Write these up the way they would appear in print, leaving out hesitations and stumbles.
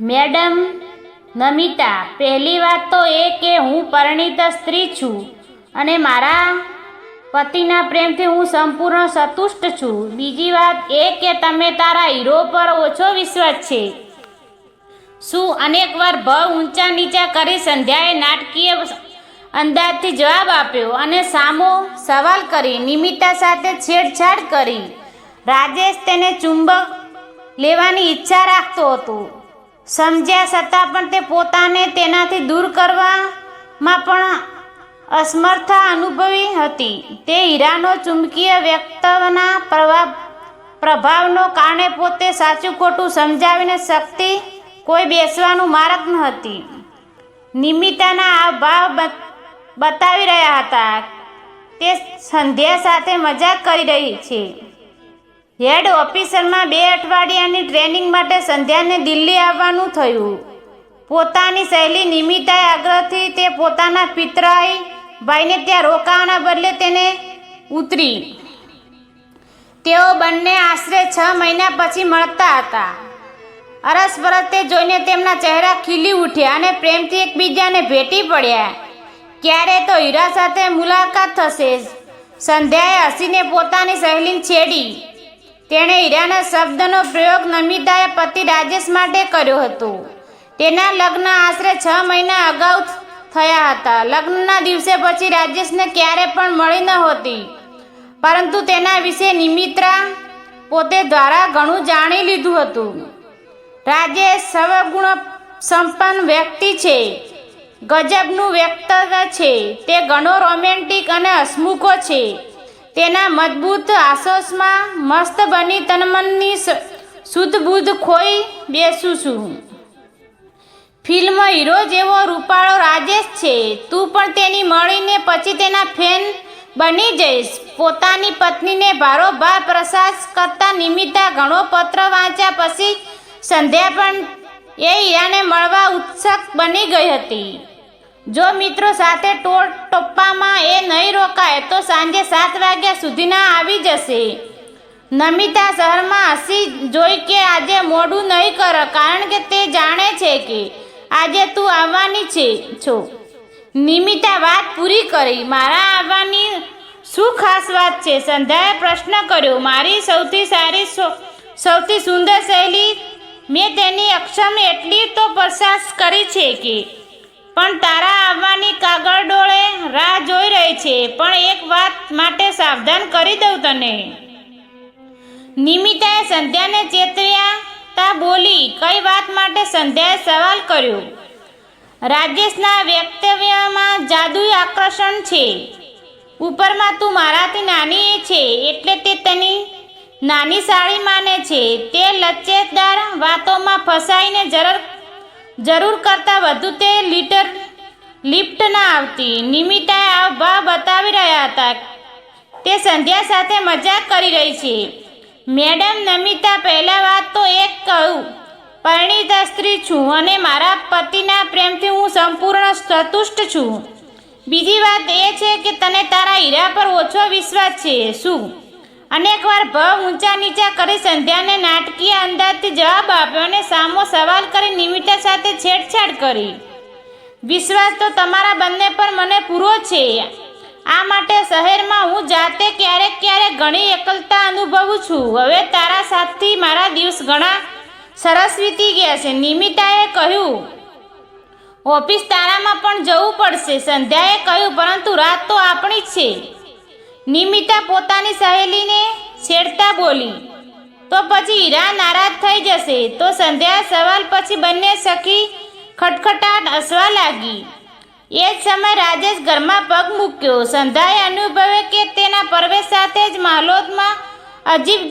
Madam Namita, પહેલી વાત તો એ કે હું પરિણીત સ્ત્રી છું અને મારા પતિના પ્રેમથી હું સંપૂર્ણ સંતુષ્ટ છું. બીજી વાત એ કે તમે તારા હીરો પર ઓછો વિશ્વાસ છે. શું? અનેકવાર ભાવ ઊંચા નીચા કરી સંધ્યાએ નાટકીય અંદાજથી જવાબ આપ્યો અને સામો સવાલ કરી નિમિતા સાથે છેડછાડ કરી. રાજેશ તેને ચુંબક લેવાની ઈચ્છા રાખતો હતો. સમજ્યા છતાં પણ તે પોતાને તેનાથી દૂર કરવામાં પણ અસમર્થતા અનુભવી હતી. તે હીરાનો ચુંબકીય વ્યક્તિત્વના પ્રભાવનો કારણે પોતે સાચું ખોટું સમજાવીને શકતી કોઈ બેસવાનું માર્ગ ન હતી. નિમિતાના આ ભાવ બતાવી રહ્યા હતા તે સંધ્યા સાથે મજાક કરી રહી છે. હેડ ઓફિસરમાં 2 અઠવાડિયાની ટ્રેનિંગ માટે સંધ્યાને દિલ્હી આવવાનું થયું. પોતાની સહેલી નિમિતાએ આગ્રહથી તે પોતાના પિતરાઈ ભાઈને ત્યાં રોકાવાના બદલે તેને ઉતરી. તેઓ બંને આશરે 6 મહિના પછી મળતા હતા. અરસપરસ તે જોઈને તેમના ચહેરા ખીલી ઉઠ્યા અને પ્રેમથી એકબીજાને ભેટી પડ્યા. ક્યારે તો હીરા સાથે મુલાકાત થશે. સંધ્યાએ હસીને પોતાની સહેલીને છેડી. તેણે હીરાના શબ્દનો પ્રયોગ નમિતાએ પતિ રાજેશ માટે કર્યો હતો. તેના લગ્ન આશરે 6 મહિના અગાઉ થયા હતા. લગ્નના દિવસે પછી રાજેશને ક્યારે પણ મળી નહોતી, પરંતુ તેના વિશે નિમિત્રા પોતે દ્વારા ઘણું જાણી લીધું હતું. રાજેશ સર્વગુણ સંપન્ન વ્યક્તિ છે. ગજબનું વ્યક્તિત્વ છે. તે ઘણો રોમેન્ટિક અને હસમુખો છે. તેના મજબૂત આશોષમાં મસ્ત બની તનમનની શુદ્ધ બુદ્ધ ખોઈ બેસું છું. ફિલ્મ હીરો જેવો રૂપાળો રાજેશ છે. તું પણ તેની મળીને પછી તેના ફેન બની જઈશ. પોતાની પત્નીને ભારોભાર પ્રશંસા કરતા નિમિતા ઘણો પત્ર વાંચ્યા પછી સંધ્યા પણ એ હીરાને મળવા ઉત્સુક બની ગઈ હતી. જો મિત્રો સાથે ટોળ ટપ્પામાં એ નહીં રોકાય તો સાંજે 7 વાગ્યા સુધીના આવી જશે. નમિતા શહેરમાં હસી જોઈ કે આજે મોડું નહીં કર, કારણ કે તે જાણે છે કે આજે તું આવવાની છો. નિમિતા વાત પૂરી કરી. મારા આવવાની શું ખાસ વાત છે? સંધ્યાએ પ્રશ્ન કર્યો. મારી સૌથી સુંદર શૈલી. મેં તેની અક્ષમ એટલી તો પ્રશંસા કરી છે કે પણ તારા આવવાની કાગળડોળે રાહ જોઈ રહી છે. પણ એક વાત માટે સાવધાન કરી દઉં તને. નિમિતાએ સંધ્યાને ચેતવ્યા બોલી. કઈ વાત માટે? સંધ્યાએ સવાલ કર્યો. રાજેશના વ્યક્તિત્વમાં જાદુઈ આકર્ષણ છે. ઉપરમાં તું મારાથી નાની છે એટલે તે તેની નાની સાળી માને છે. તે લચેદાર વાતોમાં ફસાઈને જરૂર કરતાં વધુ તે લિફ્ટ ના આવતી. નિમિતાએ આ ભાવ બતાવી રહ્યા હતા તે સંધ્યા સાથે મજાક કરી રહી છે. મેડમ નમિતા, પહેલા વાત તો એક કહું, પરિણીત સ્ત્રી છું અને મારા પતિના પ્રેમથી હું સંપૂર્ણ સંતુષ્ટ છું. બીજી વાત એ છે કે તને તારા હીરા પર ઓછો વિશ્વાસ છે. શું? અનેકવાર ભાવ ઊંચા નીચા કરી સંધ્યાને નાટકીય અંદાજથી જવાબ આપ્યો અને સામો સવાલ કરી નિમિતા સાથે છેડછાડ કરી. વિશ્વાસ તો તમારા બંને પર મને પૂરો છે. આ માટે શહેરમાં હું જાતે ક્યારેક ઘણી એકલતા અનુભવું છું. હવે તારા સાથથી મારા દિવસ ઘણા સરસ વીતી ગયા છે. નિમિતાએ કહ્યું. ઓફિસ તારામાં પણ જવું પડશે. સંધ્યાએ કહ્યું. પરંતુ રાત તો આપણી જ છે. નિમિતા પોતાની સહેલીને છેડતા બોલી. તો પછી હીરા નારાજ થઈ જશે. તો સંધ્યા સવાલ પછી બંને સખી ખટખટાટ હસવા લાગી. એ જ સમયે રાજેશ ઘરમાં પગ મૂક્યો. સંધ્યાએ અનુભવે કે તેના પ્રવેશ સાથે જ માહોલમાં અજીબ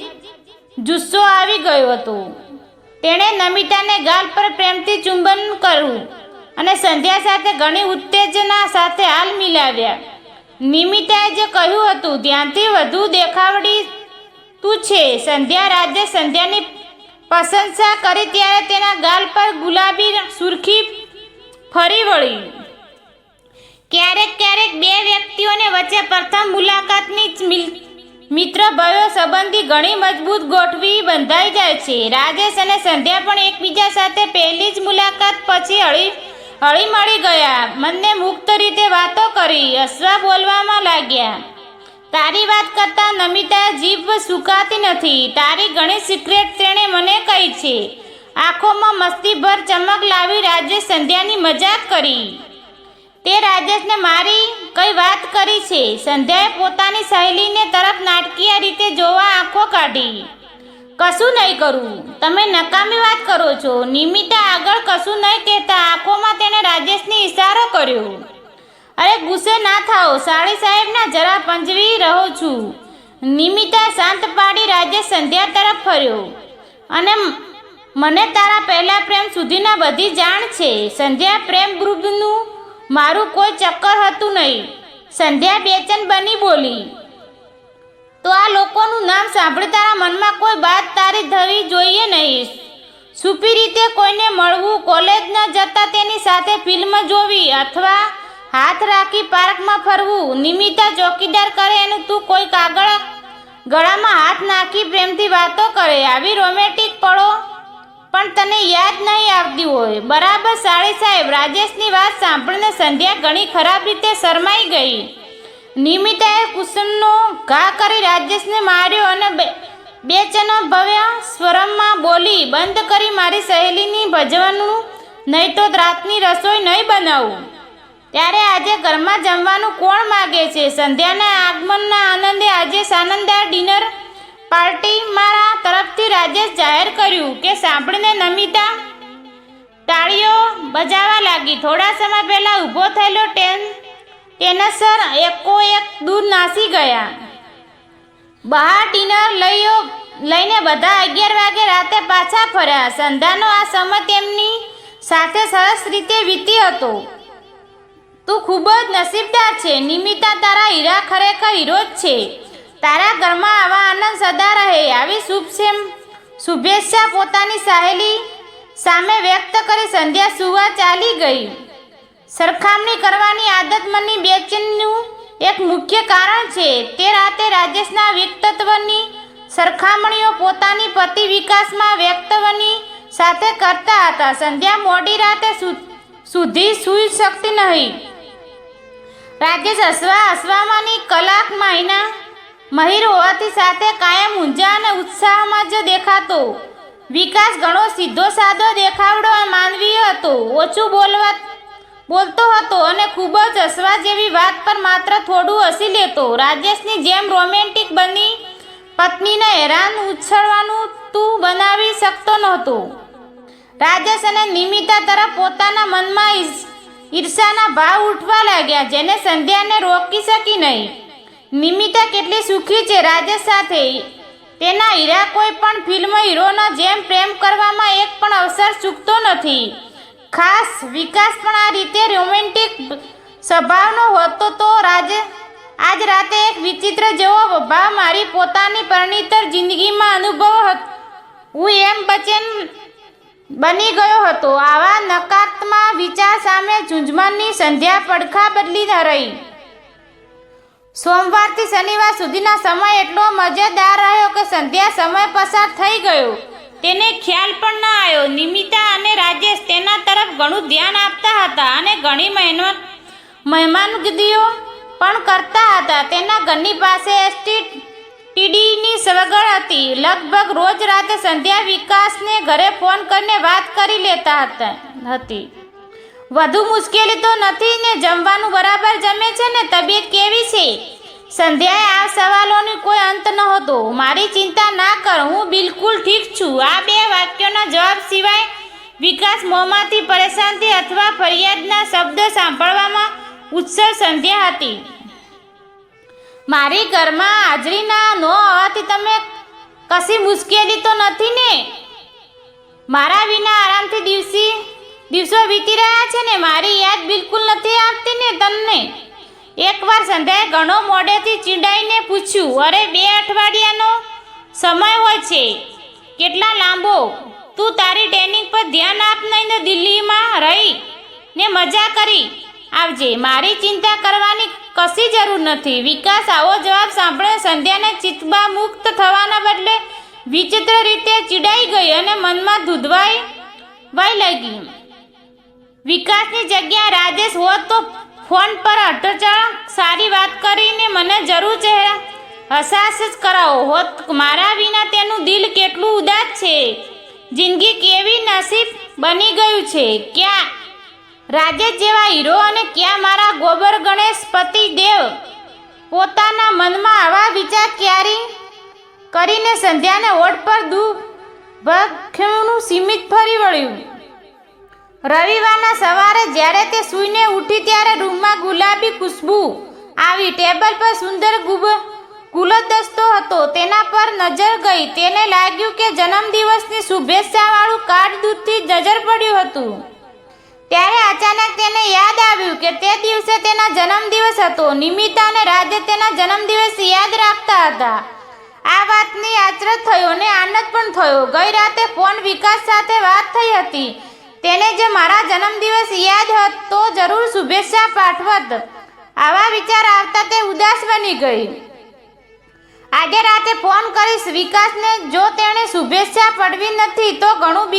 જુસ્સો આવી ગયો હતો. તેણે નમિતાને ગાલ પર પ્રેમથી ચુંબન કર્યું અને સંધ્યા સાથે ઘણી ઉત્તેજના સાથે હાલ મિલાવ્યા. નિમિતાએ જે કહ્યું હતું ત્યાંથી વધુ દેખાવડી તું છે. સંધ્યાની પ્રશંસા કરી ત્યારે તેના ગાલ પર ગુલાબી સુરખી ફરી વળી. ક્યારેક બે વ્યક્તિઓને વચ્ચે પ્રથમ મુલાકાતની મિત્ર ભાઈઓ સંબંધી ઘણી મજબૂત ગોઠવી બંધાઈ જાય છે. રાજેશ અને સંધ્યા પણ એકબીજા સાથે પહેલી જ મુલાકાત પછી હળી મળી ગયા. મનને મુક્ત રીતે વાતો કરી, હસવા બોલવામાં લાગ્યા. તારી વાત કરતા નમિતા જીભ સુકાતી નથી. તારી ઘણી સિક્રેટ તેણે મને કહી છે. આંખોમાં મસ્તીભર ચમક લાવી રાજેશ સંધ્યાની મજાક કરી. તે રાજેશને મારી કઈ વાત કરી છે? સંધ્યાએ પોતાની સહેલીને તરફ નાટકીય રીતે જોવા આંખો કાઢી. કશું નહીં કરું, તમે નકામી વાત કરો છો. નિમિતા આગળ કશું નહીં કહેતા આંખોમાં તેણે રાજેશને ઇશારો કર્યો. અરે ગુસ્સે ના થાઓ સાળી સાહેબના, જરા પંજવી રહો છું. નિમિતા શાંત પાડી રાજેશ સંધ્યા તરફ ફર્યો. અને મને તારા પહેલા પ્રેમ સુધીના બધી જાણ છે. સંધ્યા, પ્રેમ ગ્રુપનું મારું કોઈ ચક્કર હતું નહીં. સંધ્યા બેચેન બની બોલી. તો આ લોકોનું નામ સાંભળી તારા મનમાં કોઈ બાત તારી થવી જોઈએ નહીં. છુપી રીતે કોઈને મળવું, કોલેજ ન જતા તેની સાથે ફિલ્મ જોવી અથવા હાથ રાખી પાર્કમાં ફરવું. નિમિતા ચોકીદાર કરે એનું તું કોઈ કાગળ ગળામાં હાથ નાખી પ્રેમથી વાતો કરે. આવી રોમેન્ટિક પળો પણ તને યાદ નહીં આવતી હોય. બરાબર સાળી સાહેબ. રાજેશની વાત સાંભળીને સંધ્યા ઘણી ખરાબ રીતે શરમાઈ ગઈ. નિમિતાએ કુસુમનો ઘા કરી રાજેશને માર્યો અને બેચેન ભવ્ય સ્વરમાં બોલી, બંધ કરી મારી સહેલીની ભજવાનું, નહીં તો રાતની રસોઈ નહીં બનાવું. ત્યારે આજે ઘરમાં જમવાનું કોણ માગે છે? સંધ્યાના આગમનના આનંદે આજે શાનદાર ડિનર પાર્ટી મારા તરફથી રાજેશ જાહેર કર્યું કે સાંભળીને નમિતા તાળીઓ બજાવવા લાગી. થોડા સમય પહેલા ઊભો થયેલો ટેનસર એકોએક દૂર નાસી ગયા. બહાર ડિનર લઈને બધા 11 વાગે રાતે પાછા ફર્યા. સંધ્યાનો આ સમય તેમની સાથે સરસ રીતે વીતી હતો. તું ખૂબ જ નસીબદાર છે નિમિતા. તારા હીરા ખરેખર હીરો જ છે. તારા ઘરમાં આવા આનંદ સદા રહે. આવી શુભેચ્છા પોતાની સહેલી સામે વ્યક્ત કરી સંધ્યા સુવા ચાલી ગઈ. સરખામણી કરવાની આદત મનની બેચેનીનું એક મુખ્ય કારણ છે. તે રાતે રાજેશના વ્યક્તિત્વની સરખામણીઓ પોતાની પતિ વિકાસમાં વ્યક્તિત્વની સાથે કરતા હતા. સંધ્યા મોડી રાતે સુધી સૂઈ શકતી નહીં. રાજેશ હસવામાં કલાક મહિર હોવાથી સાથે કાયમ ઊંઝા અને ઉત્સાહમાં જ દેખાતો. વિકાસ ઘણો સીધો સાદો દેખાવડો માનવીય હતો. ઓછું બોલતો હતો અને ખૂબ જ હસવા જેવી વાત પર માત્ર થોડું હસી લેતો. રાજેશની જેમ રોમેન્ટિક બની પત્નીને હેરાન ઉછળવાનું તું બનાવી શકતો નહોતો. રાજેશ અને નિમિતા તરફ પોતાના મનમાં ઈર્ષાના ભાવ ઉઠવા લાગ્યા, જેને સંધ્યાને રોકી શકી નહીં. નિમિતા કેટલી સુખી છે રાજેશ સાથે. તેના હીરા કોઈ પણ ફિલ્મ હીરોનો જેમ પ્રેમ કરવામાં એક પણ અવસર ચૂકતો નથી. ખાસ વિકાસ પણ આ રીતે રોમેન્ટિક સ્વભાવનો હતો. તો આજ રાતે એક વિચિત્ર જેવો ભાવ મારી પોતાની પરિણીતર જિંદગીમાં અનુભવ હું એમ બેચેન બની ગયો હતો. આવા નકારાત્મક વિચાર સામે ઝૂંઝવાની સંધ્યા પડખા બદલી રહી. સોમવારથી શનિવાર સુધીનો સમય એટલો મજેદાર રહ્યો કે સંધ્યા સમય પસાર થઈ ગયો તેને ખ્યાલ પણ ન આવ્યો. નિમિતા અને રાજેશ તેના તરફ ઘણું ધ્યાન આપતા હતા અને ઘણી મહેમાનગીરીઓ પણ કરતા હતા. તેના ઘરની પાસે ટીડીની સગવડ હતી. લગભગ રોજ રાતે સંધ્યા વિકાસને ઘરે ફોન કરીને વાત કરી લેતા હતી. વધુ મુશ્કેલી તો નથી ને? જમવાનું બરાબર જમે છે ને? તબિયત કેવી છે? સંધ્યાએ આ સવાલોની કોઈ અંત નહોતો. મારી ચિંતા ના કર, હું બિલકુલ ઠીક છું. આ બે વાક્યોના જવાબ સિવાય વિકાસ મોંમાંથી પરેશાનથી અથવા ફરિયાદના શબ્દ સાંભળવામાં ઉત્સર સંધ્યા હતી. મારી ઘરમાં હાજરી ના ન હોવાથી તમે કશી મુશ્કેલી તો નથી ને? મારા વિના આરામથી દિવસો વીતી રહ્યા છે ને? મારી યાદ બિલકુલ નથી આવતી ને તમને? એકવાર સંધ્યાએ ઘણો મોડેથી ચીડાઈને પૂછ્યું. અરે 2 અઠવાડિયાનો સમય હોય છે, કેટલા લાંબો? તું તારી ટ્રેનિંગ પર ધ્યાન આપ નહીં ને દિલ્હીમાં રહી ને મજા કરી આવજે. મારી ચિંતા કરવાની કશી જરૂર નથી. વિકાસ આવો જવાબ સાંભળે સંધ્યાને ચિત્તબા મુક્ત થવાના બદલે વિચિત્ર રીતે ચીડાઈ ગઈ અને મનમાં ધૂંધવાઈ લાગી. વિકાસની જગ્યા રાજેશ હોત તો ફોન પર અઢળક સારી વાત કરીને મને જરૂર હસાસ જ કરાવો હોત. મારા વિના તેનું દિલ કેટલું ઉદાસ છે, જિંદગી કેવી નસીબ બની ગયું છે. ક્યાં રાજેશ જેવા હીરો અને ક્યાં મારા ગોબર ગણેશ પતિ દેવ. પોતાના મનમાં આવા વિચાર ક્યારી કરીને સંધ્યાને ઓઠ પર દુઃખનું સીમિત ફરી વળ્યું. રવિવારના સવારે જ્યારે તે સૂઈને ઉઠી ત્યારે રૂમમાં ગુલાબી ખુશ્બુ આવી. ટેબલ પર સુંદર ગુલદસ્તો હતો. તેના પર નજર ગઈ. તેને લાગ્યું કે જન્મદિવસની શુભેચ્છાવાળું કાર્ડ દૂરથી નજર પડ્યું હતું. ત્યારે અચાનક તેને યાદ આવ્યું કે તે દિવસે તેના જન્મદિવસ હતો. નિમિતા અને રાજે તેના જન્મદિવસ યાદ રાખતા હતા. આ વાતની આશ્ચર્ય થયો અને આનંદ પણ થયો. ગઈ રાતે ફોન વિકાસ સાથે વાત થઈ હતી. તેને જે મારા જન્મદિવસ યાદ હોત તો જરૂર શુભેચ્છા પાઠવત. આવા વિચાર આવતા તે ઉદાસ બની ગઈ. આજે રાતે ફોન કરીશ વિકાસને. જો તેણે શુભેચ્છા પાઠવી નથી તો ઘણું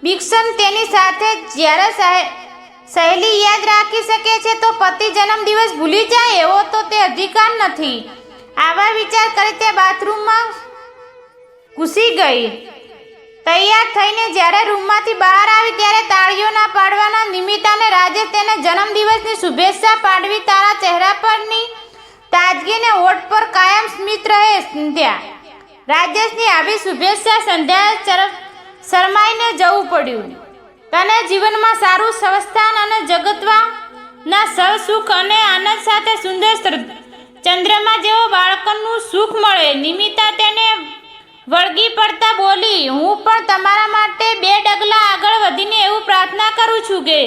ભીષણ તેની સાથે. જ્યારે સહેલી યાદ રાખી શકે છે તો પતિ જન્મદિવસ ભૂલી જાય એવો તો તે અધિકાર નથી. આવા વિચાર કરી તે બાથરૂમમાં ઘૂસી ગઈ. તૈયાર થઈને જ્યારે રૂમમાંથી બહાર આવી ત્યારે તાળીઓ ના પાડવાના નિમિત્તાને રાજેશ તેને જન્મદિવસની શુભેચ્છા પાઠવી. તારા ચહેરા પરની તાજગીને હોઠ પર કાયમ સ્મિત રહે સંધ્યા. રાજેશની આવી શુભેચ્છા સંધ્યા શરમાઈને જવું પડ્યું. તને જીવનમાં સારું સ્વસ્થાન અને જગતના સૌ સુખ અને આનંદ સાથે સુંદર ચંદ્રમા જેવો બાળકનું સુખ મળે. નિમિત્તા તેને વળગી પડતા બોલી, હું પણ તમારા માટે 2 ડગલા આગળ વધીને એવું પ્રાર્થના કરું છું કે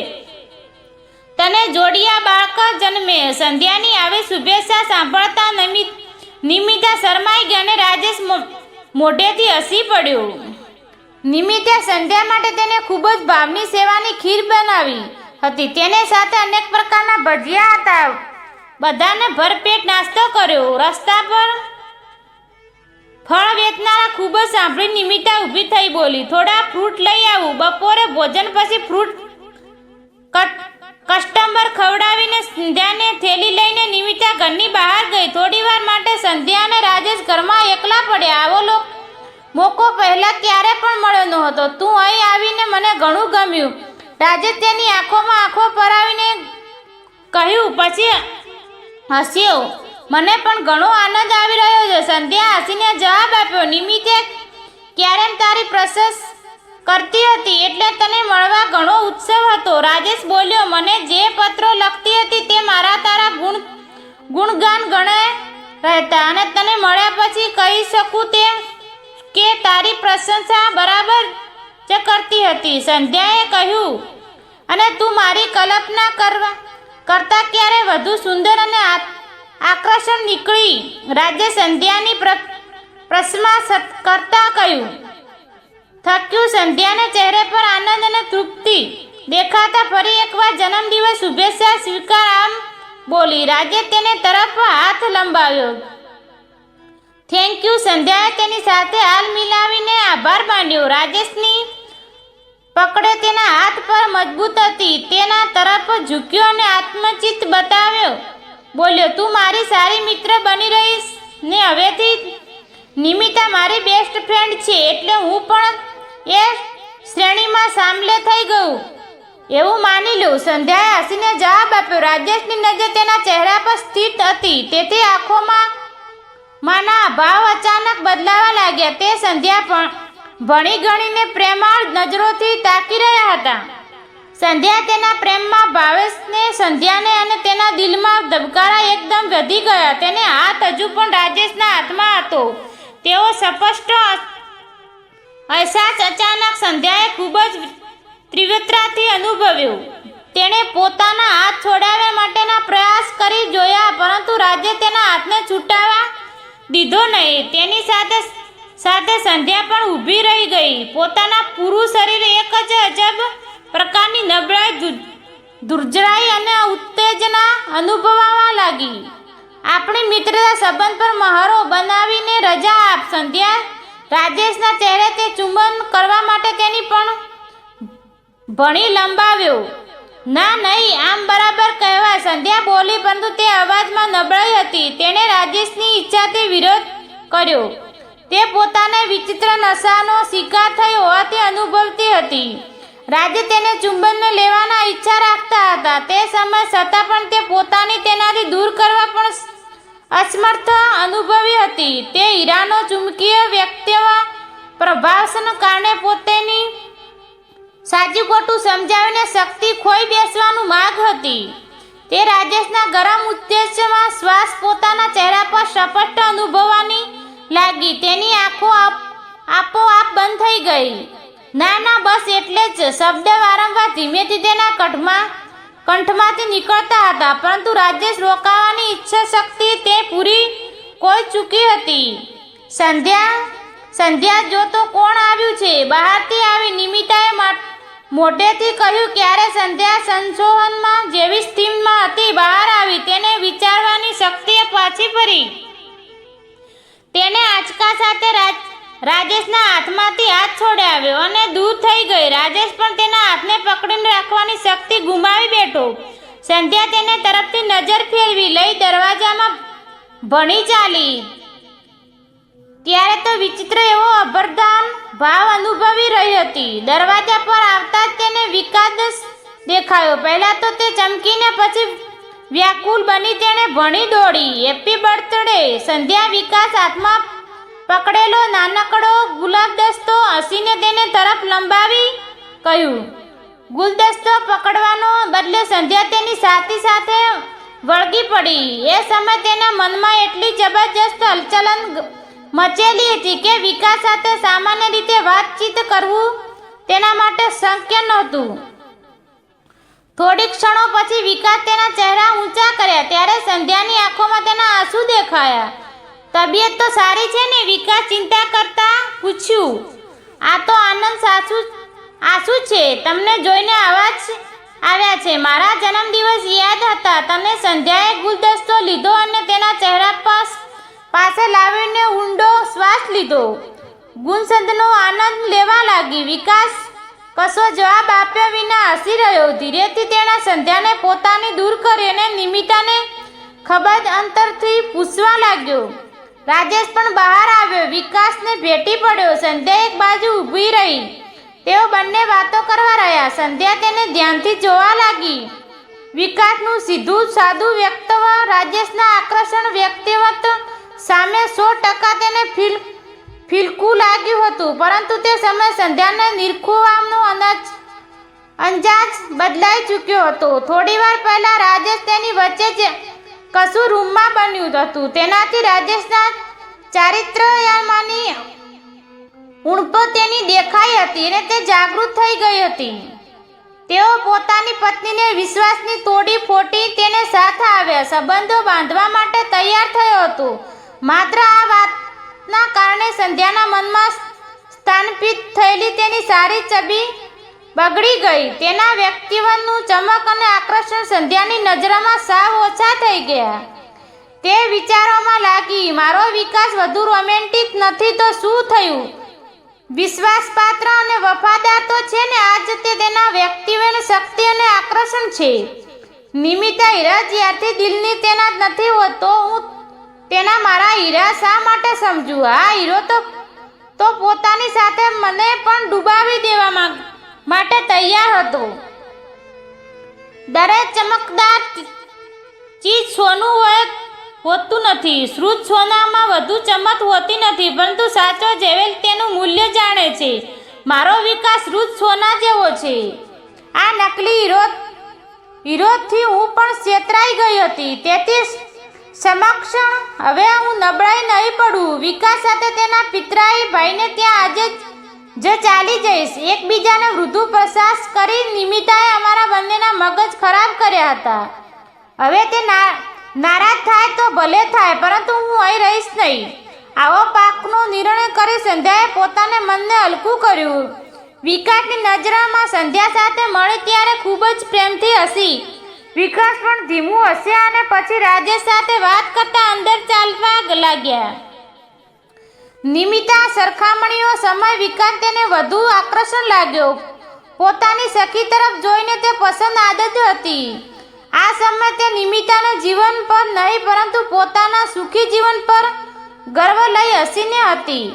તને જોડિયા બાળક જન્મે. સંધ્યાની આવી શુભેચ્છા સાંભળતા નિમિતા શરમાઈ ગઈ અને રાજેશ મોઢેથી હસી પડ્યો. નિમિતે સંધ્યા માટે તેને ખૂબ જ ભાવની સેવાની ખીર બનાવી હતી. તેને સાથે અનેક પ્રકારના ભજીયા હતા. બધાને ભરપેટ નાસ્તો કર્યો. રસ્તા પર ફળ વેચનારા ખૂબ જ સાંભળી નિમિતા ઊભી થઈ બોલી, થોડા ફ્રૂટ લઈ આવું. બપોરે ભોજન પછી ફ્રૂટ કસ્ટમર ખવડાવીને સંધ્યાને થેલી લઈને નિમિતા ઘરની બહાર ગઈ. થોડી વાર માટે સંધ્યા અને રાજેશ ઘરમાં એકલા પડ્યા. આવો મોકો પહેલા ક્યારે પણ મળ્યો નહોતો. તું અહીં આવીને મને ઘણું ગમ્યું, રાજેશ તેની આંખોમાં આંખો પરાવીને કહ્યું. પછી હસ્યો. મને પણ ઘણો આનંદ આવી રહ્યો છે. સંધ્યા હસીને જવાબ આપ્યો. નિમિતે ક્યારે તારી પ્રશંસા કરતી હતી એટલે તને મળવા ઘણો ઉત્સવ હતો. રાજેશ બોલ્યો, મને જે પત્રો લખતી હતી તે મારા તારા ગુણગાન ગણાય રહેતા અને તને મળ્યા પછી કહી શકું તે કે તારી પ્રશંસા બરાબર જ કરતી હતી. સંધ્યાએ કહ્યું, અને તું મારી કલ્પના કરતા ક્યારે વધુ સુંદર અને આકર્ષણ નીકળી. રાજે સંધ્યાની પ્રશંસા કરતા કહ્યું. થક્યું. સંધ્યાને ચહેરે પર આનંદ અને તૃપ્તિ દેખાતા ફરી એકવાર જન્મદિવસ શુભેચ્છા સ્વીકાર આમ બોલી. રાજે તેને તરફ હાથ લંબાવ્યો. Thank you. સંધ્યાએ તેની સાથે હાલ મિલાવીને આભાર માન્યો. રાજેશની પકડે તેના હાથ પર મજબૂત હતી. તેના તરફ ઝૂક્યો અને આત્મચિત્ત બતાવ્યો. બોલ્યો, તું મારી સારી મિત્ર બની રહીશ ને હવેથી નિમિતા મારી બેસ્ટ ફ્રેન્ડ છે એટલે હું પણ એ શ્રેણીમાં સામેલ થઈ ગયું એવું માની લઉં. સંધ્યાએ હસીને જવાબ આપ્યો. રાજેશની નજર તેના ચહેરા પર સ્થિત હતી, તેથી આંખોમાં માના ભાવ અચાનક બદલાવા લાગ્યા. તે સંધ્યા પણ ભણી ગણીને પ્રેમાળ નજરોથી તાકી રહ્યા હતા. સંધ્યા તેના પ્રેમમાં ભાવેશને સંધ્યાને અને તેના દિલમાં ધબકારા એકદમ વધી ગયા. તેને હાથ હજુ પણ રાજેશના હાથમાં હતો તેવો સ્પષ્ટ અહેસાસ અચાનક સંધ્યાએ ખૂબ જ તીવ્રતાથી અનુભવ્યો. તેણે પોતાના હાથ છોડાવવા માટેના પ્રયાસ કરી જોયા, પરંતુ રાજે તેના હાથને છૂટાવા દીધો નહીં. તેની સાથે સંધ્યા પણ ઊભી રહી ગઈ. પોતાના પૂરું શરીર એક જ અજબ પ્રકારની નબળાઈ ધુર્જરાઈ અને ઉત્તેજના અનુભવવા લાગી. આપણી મિત્રતા સંબંધ પર મહોરો બનાવીને રજા આપ. સંધ્યા રાજેશના ચહેરે તે ચુંબન કરવા માટે તેની પણ ભણી લંબાવ્યો. ના નહીં, આમ બરાબર કહેવાય, સંધ્યા બોલી, પરંતુ તે અવાજમાં નબળાઈ હતી. તેણે રાજેશની ઈચ્છાથી વિરોધ કર્યો. તે પોતાને વિચિત્ર નશાનો શિકાર થઈ હોવાથી અનુભવતી હતી. રાજે તેને ચુંબનને લેવાના ઈચ્છા રાખતા હતા. તે સમય છતાં પણ તે પોતાની તેનાથી દૂર કરવા પણ અસમર્થ અનુભવી હતી. તે હીરાનો ચુંબકીય વ્યક્તિત્વ પ્રભાવને કારણે પોતેની સાચું ખોટું સમજાવીને શક્તિ ખોઈ બેસવાનું માગ હતી. તે રાજેશના ગરમ ઉદ્દેશમાં શ્વાસ પોતાના ચહેરા પર સ્પષ્ટ અનુભવવાની લાગી. તેની આંખો આપોઆપ બંધ થઈ ગઈ. ના ના, બસ એટલે જ શબ્દ વારંવાર ધીમેથી તેના કંઠમાંથી નીકળતા હતા, પરંતુ રાજેશ રોકાવાની ઈચ્છા શક્તિ તે પૂરી કોઈ ચૂકી હતી. સંધ્યા, જો તો કોણ આવ્યું છે? બહારથી આવી નિમિતાએ મોઢેથી કહ્યું. ક્યારે સંધ્યા સંશોધનમાં જેવી સ્થિતિમાં હતી બહાર આવી. તેને વિચારવાની શક્તિએ પાછી ફરી. તેને આંચકા સાથે રાજેશના હાથમાંથી હાથ છોડાવ્યો અને દૂર થઈ ગઈ. રાજેશ પણ તેના હાથને પકડીને રાખવાની શક્તિ ગુમાવી બેઠો. સંધ્યા તેને તરફથી નજર ફેરવી લઈ દરવાજામાં ભણી ચાલી. ત્યારે તો વિચિત્ર એવો અભરદાન ભાવ અનુભવી રહી હતી. દરવાજા પર આવતા જ તેને વિકાસ દેખાયો. પહેલાં તો તે ચમકીને, પછી વ્યાકુલ બની તેણે ભણી દોડી. Happy birthday! સંધ્યા વિકાસ હાથમાં પકડેલો નાનકડો ગુલાબદસ્તો હસીને તેને તરફ લંબાવી કહ્યું. ગુલદસ્તો પકડવાનો બદલે સંધ્યા તેની છાતી સાથે વળગી પડી. એ સમય તેના મનમાં એટલી જબરજસ્ત હલચલન મચેલી હતી કે વિકાસ સાથે સામાન્ય રીતે વાતચીત કરવું તેના માટે શક્ય નહોતું. થોડી ક્ષણો પછી વિકાસ તેના ચહેરા ઊંચા કર્યા. ત્યારે સંધ્યાની આંખોમાં તેના આંસુ દેખાયા. તબિયત તો સારી છે ને? વિકાસ ચિંતા કરતા પૂછ્યું. આ તો આનંદ આંસુ છે. તમને જોઈને આવ્યા છે. મારા જન્મદિવસ યાદ હતા તમને. સંધ્યાએ ગુલદસ્તો લીધો અને તેના ચહેરા પાસે લાવીને ઊંડો શ્વાસ લીધો. ગુંજનો આનંદ લેવા લાગી. વિકાસ કશો જવાબ આપ્યા વિના હસી રહ્યો. ધીરેથી તેણે સંધ્યાને પોતાની દૂર કરી અને નિમિતાને ખબર અંતરથી પૂછવા લાગ્યો. રાજેશ પણ બહાર આવ્યો. વિકાસને ભેટી પડ્યો. સંધ્યા એક બાજુ ઊભી રહી. તેઓ બંને વાતો કરવા રહ્યા. સંધ્યા તેને ધ્યાનથી જોવા લાગી. વિકાસનું સીધું સાદું વ્યક્તિત્વ રાજેશના આકર્ષણ વ્યક્તિત્વ સામે 100% તેને ફીલકું લાગ્યું હતું. પરંતુ તે સમયે સંધ્યાને નિરખવાનો અંદાજ બદલાઈ ચૂક્યો હતો. થોડીવાર પહેલા રાજેશ તેની વચ્ચે જ કશું રૂમમાં બન્યું હતું. તેનાથી રાજેશના ચારિત્ર્યમાંની ઉણપો તેની દેખાઈ હતી અને તે જાગૃત થઈ ગઈ હતી. તેઓ પોતાની પત્નીને વિશ્વાસની તોડી ફોડી તેને સાથ આવ્યા. સંબંધો બાંધવા માટે તૈયાર થયો હતો. માત્ર આ વાતના કારણે સંધ્યાના મનમાં સ્થાપિત થયેલી તેની સારી છબી બગડી ગઈ. તેના વ્યક્તિત્વનું ચમક અને આકર્ષણ સંધ્યાની નજરમાં સાવ ઓછા થઈ ગયા. તે વિચારોમાં લાગી, મારો વિકાસ વધુ રોમેન્ટિક નથી તો શું થયું? વિશ્વાસપાત્ર અને વફાદાર તો છે ને. આજ તે તેના વ્યક્તિત્વની શક્તિ અને આકર્ષણ છે. નિમિતા હીરા જ્યારથી દિલની તેના નથી હોતો, હું તેના મારા હીરા શા માટે સમજું? આ હીરો તો પોતાની સાથે મને પણ ડૂબાવી દેવા માટે તૈયાર હતો. દરેક ચમકદાર ચીજ સોનું હોતું નથી. શુદ્ધ સોનામાં વધુ ચમક હોતી નથી, પરંતુ સાચો જેવેલ તેનું મૂલ્ય જાણે છે. મારો વિકાસ શુદ્ધ સોના જેવો છે. આ નકલી હીરોથી હું પણ છેતરાઈ ગઈ હતી. તેથી સમક્ષણ હવે હું નબળાઈ નહીં પડું. વિકાસ સાથે તેના પિતરાઈ ભાઈને ત્યાં આજે જ ચાલી જઈશ. એકબીજાને વૃદ્ધુ પ્રશાસ કરી નિમિતાએ અમારા બંનેના મગજ ખરાબ કર્યા હતા. હવે તે નારાજ થાય તો ભલે થાય, પરંતુ હું અહીં રહીશ નહીં. આવો પાકનો નિર્ણય કરી સંધ્યાએ પોતાને મનને હલકું કર્યું. વિકાસની નજરમાં સંધ્યા સાથે મળી ત્યારે ખૂબ જ પ્રેમથી હસી. વિકાસ પણ ધીમું હસ્યા અને પછી રાજેશ સાથે વાત કરતા અંદર ચાલવા લાગ્યા. નિમિતા સરખામણીઓ સમય વિકાસ તેને વધુ આકર્ષણ લાગ્યો. પોતાની સખી તરફ જોઈને તે પસંદ આદત હતી. આ સમય તે નિમિતાના જીવન પર નહીં પરંતુ પોતાના સુખી જીવન પર ગર્વ લઈ હસીને હતી.